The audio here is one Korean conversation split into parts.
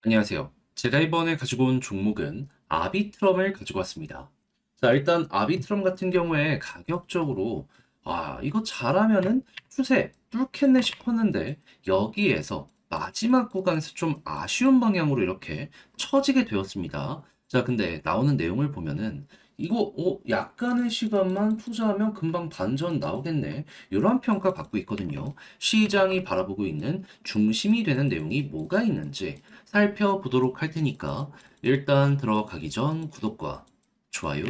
안녕하세요. 제가 이번에 가지고 온 종목은 아비트럼을 가지고 왔습니다. 자, 일단 아비트럼 같은 경우에 가격적으로 이거 잘하면은 추세 뚫겠네 싶었는데 여기에서 마지막 구간에서 좀 아쉬운 방향으로 이렇게 처지게 되었습니다. 자, 근데 나오는 내용을 보면은 이거 약간의 시간만 투자하면 금방 반전 나오겠네. 이런 평가 받고 있거든요. 시장이 바라보고 있는 중심이 되는 내용이 뭐가 있는지 살펴보도록 할 테니까 일단 들어가기 전 구독과 좋아요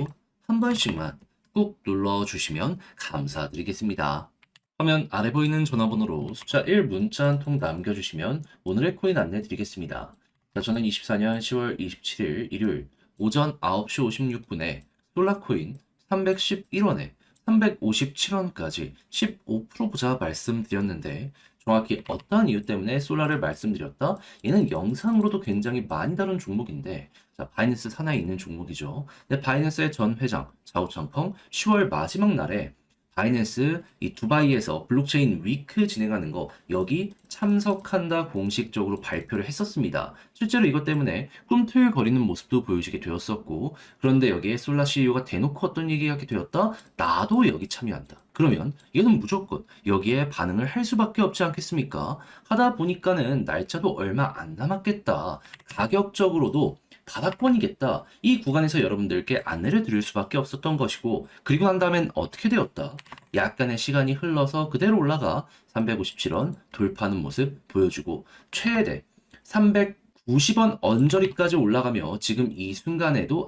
한 번씩만 꾹 눌러주시면 감사드리겠습니다. 화면 아래 보이는 전화번호로 숫자 1 문자 한 통 남겨주시면 오늘의 코인 안내 드리겠습니다. 자, 저는 24년 10월 27일 일요일 오전 9시 56분에 솔라코인 311원에 357원까지 15% 보자 말씀드렸는데 정확히 어떠한 이유 때문에 솔라를 말씀드렸다? 얘는 영상으로도 굉장히 많이 다룬 종목인데 자, 바이낸스 산하에 있는 종목이죠. 근데 바이낸스의 전 회장 자오창펑 10월 마지막 날에 바이낸스 이 두바이에서 블록체인 위크 진행하는 거 여기 참석한다 공식적으로 발표를 했었습니다. 실제로 이것 때문에 꿈틀거리는 모습도 보여지게 되었었고 그런데 여기에 솔라 CEO가 대놓고 어떤 얘기하게 되었다? 나도 여기 참여한다. 그러면 얘는 무조건 여기에 반응을 할 수밖에 없지 않겠습니까? 하다 보니까는 날짜도 얼마 안 남았겠다. 가격적으로도 바닥권이겠다. 이 구간에서 여러분들께 안내를 드릴 수밖에 없었던 것이고 그리고 난 다음엔 어떻게 되었다? 약간의 시간이 흘러서 그대로 올라가 357원 돌파하는 모습 보여주고 최대 390원 언저리까지 올라가며 지금 이 순간에도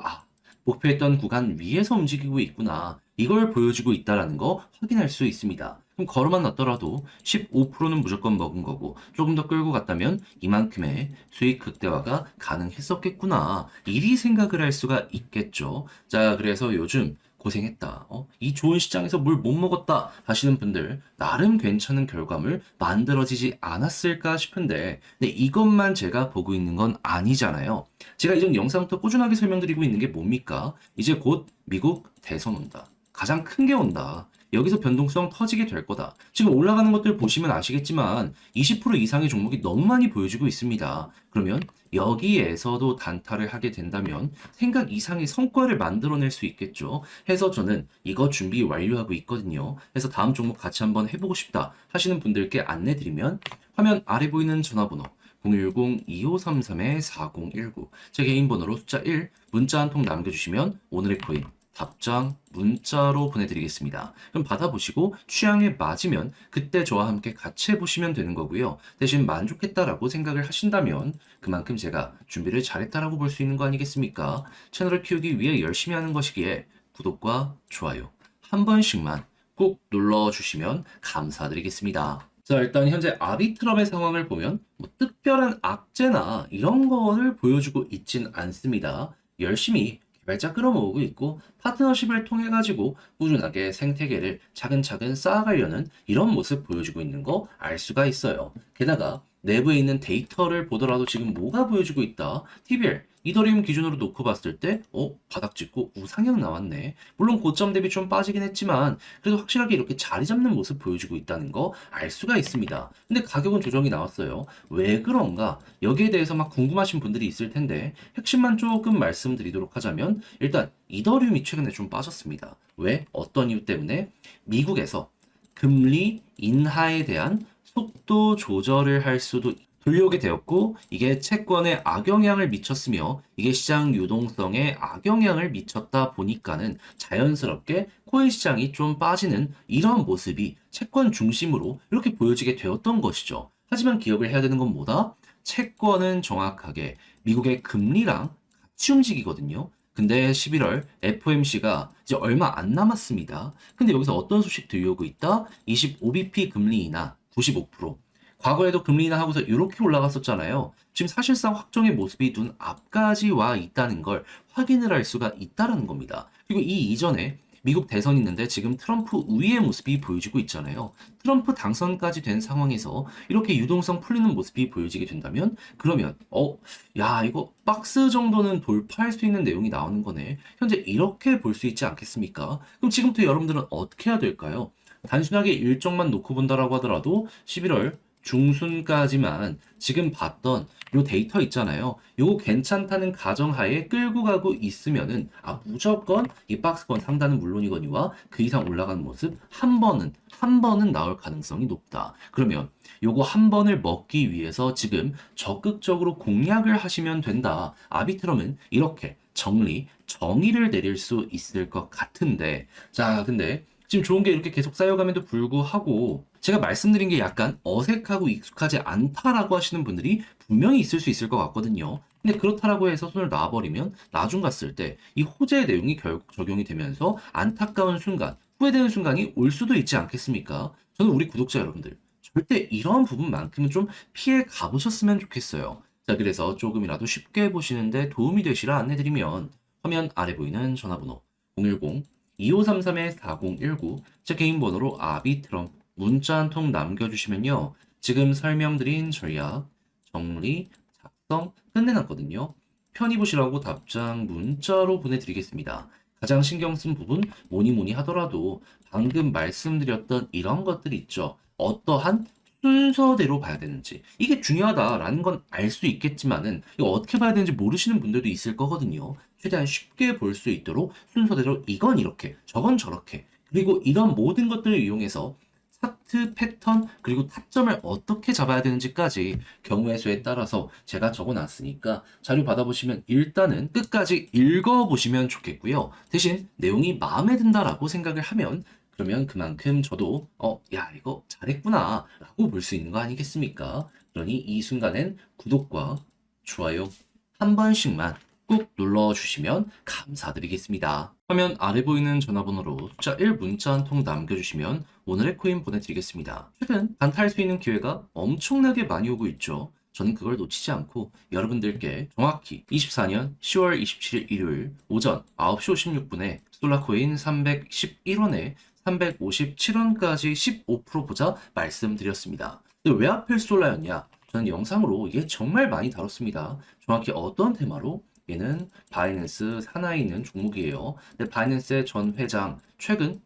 목표했던 구간 위에서 움직이고 있구나. 이걸 보여주고 있다라는 거 확인할 수 있습니다. 그럼 걸어만 놨더라도 15%는 무조건 먹은 거고 조금 더 끌고 갔다면 이만큼의 수익 극대화가 가능했었겠구나. 이리 생각을 할 수가 있겠죠. 자, 그래서 요즘 고생했다. 이 좋은 시장에서 물 못 먹었다 하시는 분들 나름 괜찮은 결과물 만들어지지 않았을까 싶은데 근데 이것만 제가 보고 있는 건 아니잖아요. 제가 이전 영상부터 꾸준하게 설명드리고 있는 게 뭡니까? 이제 곧 미국 대선 온다. 가장 큰 게 온다. 여기서 변동성 터지게 될 거다. 지금 올라가는 것들 보시면 아시겠지만 20% 이상의 종목이 너무 많이 보여지고 있습니다. 그러면 여기에서도 단타를 하게 된다면 생각 이상의 성과를 만들어낼 수 있겠죠. 해서 저는 이거 준비 완료하고 있거든요. 그래서 다음 종목 같이 한번 해보고 싶다 하시는 분들께 안내드리면 화면 아래 보이는 전화번호 010-2533-4019 제 개인 번호로 숫자 1 문자 한 통 남겨주시면 오늘의 코인 답장 문자로 보내드리겠습니다. 그럼 받아보시고 취향에 맞으면 그때 저와 함께 같이 해보시면 되는 거고요. 대신 만족했다라고 생각을 하신다면 그만큼 제가 준비를 잘했다라고 볼 수 있는 거 아니겠습니까? 채널을 키우기 위해 열심히 하는 것이기에 구독과 좋아요 한 번씩만 꼭 눌러주시면 감사드리겠습니다. 자, 일단 현재 아비트럼의 상황을 보면 뭐 특별한 악재나 이런 거를 보여주고 있진 않습니다. 열심히 개발자 끌어모으고 있고 파트너십을 통해 가지고 꾸준하게 생태계를 차근차근 쌓아가려는 이런 모습 보여주고 있는 거 알 수가 있어요. 게다가 내부에 있는 데이터를 보더라도 지금 뭐가 보여주고 있다? TBL, 이더리움 기준으로 놓고 봤을 때, 바닥 찍고 우상향 나왔네. 물론 고점 대비 좀 빠지긴 했지만, 그래도 확실하게 이렇게 자리 잡는 모습 보여주고 있다는 거 알 수가 있습니다. 근데 가격은 조정이 나왔어요. 왜 그런가? 여기에 대해서 막 궁금하신 분들이 있을 텐데, 핵심만 조금 말씀드리도록 하자면, 일단, 이더리움이 최근에 좀 빠졌습니다. 왜? 어떤 이유 때문에? 미국에서 금리 인하에 대한 속도 조절을 할 수도 돌려오게 되었고 이게 채권에 악영향을 미쳤으며 이게 시장 유동성에 악영향을 미쳤다 보니까는 자연스럽게 코인 시장이 좀 빠지는 이런 모습이 채권 중심으로 이렇게 보여지게 되었던 것이죠. 하지만 기억을 해야 되는 건 뭐다? 채권은 정확하게 미국의 금리랑 같이 움직이거든요. 근데 11월 FOMC가 이제 얼마 안 남았습니다. 근데 여기서 어떤 소식 들려오고 있다? 25bp 금리 인하 95%. 과거에도 금리 인하하고서 이렇게 올라갔었잖아요. 지금 사실상 확정의 모습이 눈 앞까지 와 있다는 걸 확인을 할 수가 있다는 겁니다. 그리고 이 이전에 미국 대선이 있는데 지금 트럼프 우위의 모습이 보여지고 있잖아요. 트럼프 당선까지 된 상황에서 이렇게 유동성 풀리는 모습이 보여지게 된다면 그러면 야 이거 박스 정도는 돌파할 수 있는 내용이 나오는 거네. 현재 이렇게 볼 수 있지 않겠습니까? 그럼 지금부터 여러분들은 어떻게 해야 될까요? 단순하게 일정만 놓고 본다라고 하더라도 11월 중순까지만 지금 봤던 요 데이터 있잖아요. 요거 괜찮다는 가정하에 끌고 가고 있으면은 무조건 이 박스권 상단은 물론이거니와 그 이상 올라가는 모습 한 번은 나올 가능성이 높다. 그러면 요거 한 번을 먹기 위해서 지금 적극적으로 공략을 하시면 된다. 아비트럼은 이렇게 정의를 내릴 수 있을 것 같은데, 자, 근데 지금 좋은 게 이렇게 계속 쌓여감에도 불구하고 제가 말씀드린 게 약간 어색하고 익숙하지 않다라고 하시는 분들이 분명히 있을 수 있을 것 같거든요. 근데 그렇다라고 해서 손을 놔버리면 나중 갔을 때 이 호재의 내용이 결국 적용이 되면서 안타까운 순간, 후회되는 순간이 올 수도 있지 않겠습니까? 저는 우리 구독자 여러분들 절대 이런 부분만큼은 좀 피해 가보셨으면 좋겠어요. 자, 그래서 조금이라도 쉽게 보시는데 도움이 되시라 안내드리면 화면 아래 보이는 전화번호 010-2533-4019 제 개인 번호로 아비트럼 문자 한 통 남겨주시면요. 지금 설명드린 전략, 정리, 작성 끝내놨거든요. 편히 보시라고 답장 문자로 보내드리겠습니다. 가장 신경 쓴 부분 뭐니 하더라도 방금 말씀드렸던 이런 것들 있죠. 어떠한 순서대로 봐야 되는지 이게 중요하다라는 건 알 수 있겠지만은 이거 어떻게 봐야 되는지 모르시는 분들도 있을 거거든요. 최대한 쉽게 볼 수 있도록 순서대로 이건 이렇게 저건 저렇게 그리고 이런 모든 것들을 이용해서 차트 패턴 그리고 타점을 어떻게 잡아야 되는지까지 경우의 수에 따라서 제가 적어놨으니까 자료 받아보시면 일단은 끝까지 읽어보시면 좋겠고요. 대신 내용이 마음에 든다라고 생각을 하면 그러면 그만큼 저도 야 이거 잘했구나 라고 볼 수 있는 거 아니겠습니까? 그러니 이 순간엔 구독과 좋아요 한 번씩만 꾹 눌러주시면 감사드리겠습니다. 화면 아래 보이는 전화번호로 숫자 1 문자 한 통 남겨주시면 오늘의 코인 보내드리겠습니다. 최근 단타할 수 있는 기회가 엄청나게 많이 오고 있죠. 저는 그걸 놓치지 않고 여러분들께 정확히 24년 10월 27일 일요일 오전 9시 56분에 솔라코인 311원에 357원까지 15% 보자 말씀드렸습니다. 근데 왜 하필 솔라였냐? 저는 영상으로 이게 정말 많이 다뤘습니다. 정확히 어떤 테마로? 얘는 바이낸스 산하에 있는 종목이에요. 근데 바이낸스의 전 회장 최근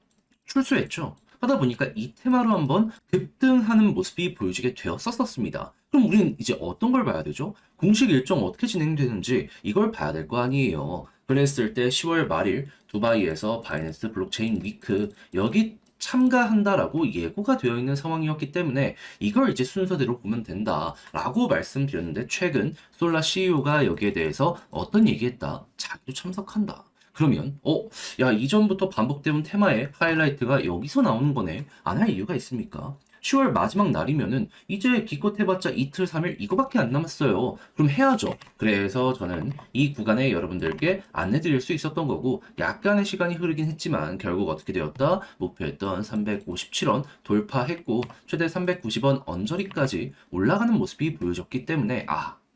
출소했죠. 하다 보니까 이 테마로 한번 급등하는 모습이 보여지게 되었었습니다. 그럼 우리는 이제 어떤 걸 봐야 되죠? 공식 일정 어떻게 진행되는지 이걸 봐야 될 거 아니에요. 그랬을 때 10월 말일 두바이에서 바이낸스 블록체인 위크 여기 참가한다라고 예고가 되어 있는 상황이었기 때문에 이걸 이제 순서대로 보면 된다라고 말씀드렸는데 최근 솔라 CEO가 여기에 대해서 어떤 얘기했다? 자기도 참석한다. 그러면 야 이전부터 반복되는 테마의 하이라이트가 여기서 나오는 거네. 안 할 이유가 있습니까? 10월 마지막 날이면은 이제 기껏 해봤자 이틀 3일 이거밖에 안 남았어요. 그럼 해야죠. 그래서 저는 이 구간에 여러분들께 안내드릴 수 있었던 거고 약간의 시간이 흐르긴 했지만 결국 어떻게 되었다? 목표했던 357원 돌파했고 최대 390원 언저리까지 올라가는 모습이 보여졌기 때문에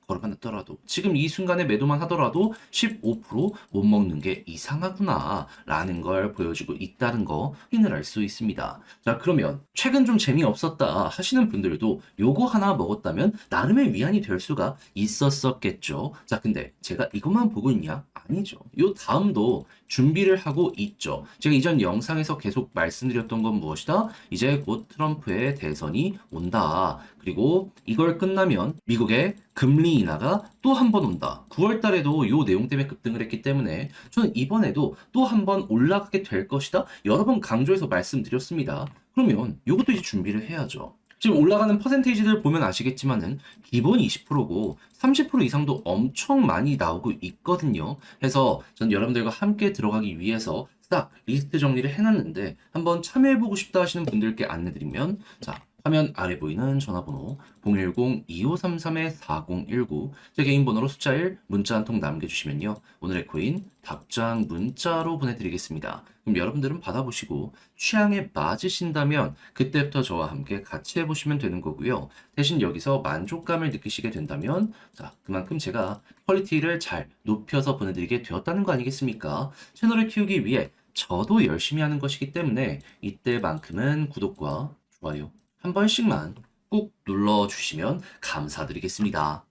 걸어만 했더라도 지금 이 순간에 매도만 하더라도 15%못 먹는 게 이상하구나 라는 걸 보여주고 있다는 거 확인을 할 수 있습니다. 자 그러면 최근 좀 재미없었다 하시는 분들도 요거 하나 먹었다면 나름의 위안이 될 수가 있었겠죠. 자 근데 제가 이것만 보고 있냐? 아니죠. 요 다음도 준비를 하고 있죠. 제가 이전 영상에서 계속 말씀드렸던 건 무엇이다? 이제 곧 트럼프의 대선이 온다. 그리고 이걸 끝나면 미국의 금리 인하가 또 한 번 온다. 9월 달에도 요 내용 때문에 급등을 했기 때문에 저는 이번에도 또 한 번 올라가게 될 것이다. 여러 번 강조해서 말씀드렸습니다. 그러면 요것도 이제 준비를 해야죠. 지금 올라가는 퍼센테이지들 보면 아시겠지만은 기본 20%고 30% 이상도 엄청 많이 나오고 있거든요. 해서 전 여러분들과 함께 들어가기 위해서 딱 리스트 정리를 해놨는데 한번 참여해보고 싶다 하시는 분들께 안내드리면 자 화면 아래 보이는 전화번호 010-2533-4019 제 개인 번호로 숫자 1 문자 한 통 남겨주시면요. 오늘의 코인 답장 문자로 보내드리겠습니다. 그럼 여러분들은 받아보시고 취향에 맞으신다면 그때부터 저와 함께 같이 해보시면 되는 거고요. 대신 여기서 만족감을 느끼시게 된다면 자 그만큼 제가 퀄리티를 잘 높여서 보내드리게 되었다는 거 아니겠습니까? 채널을 키우기 위해 저도 열심히 하는 것이기 때문에 이때만큼은 구독과 좋아요 한 번씩만 꾹 눌러주시면 감사드리겠습니다.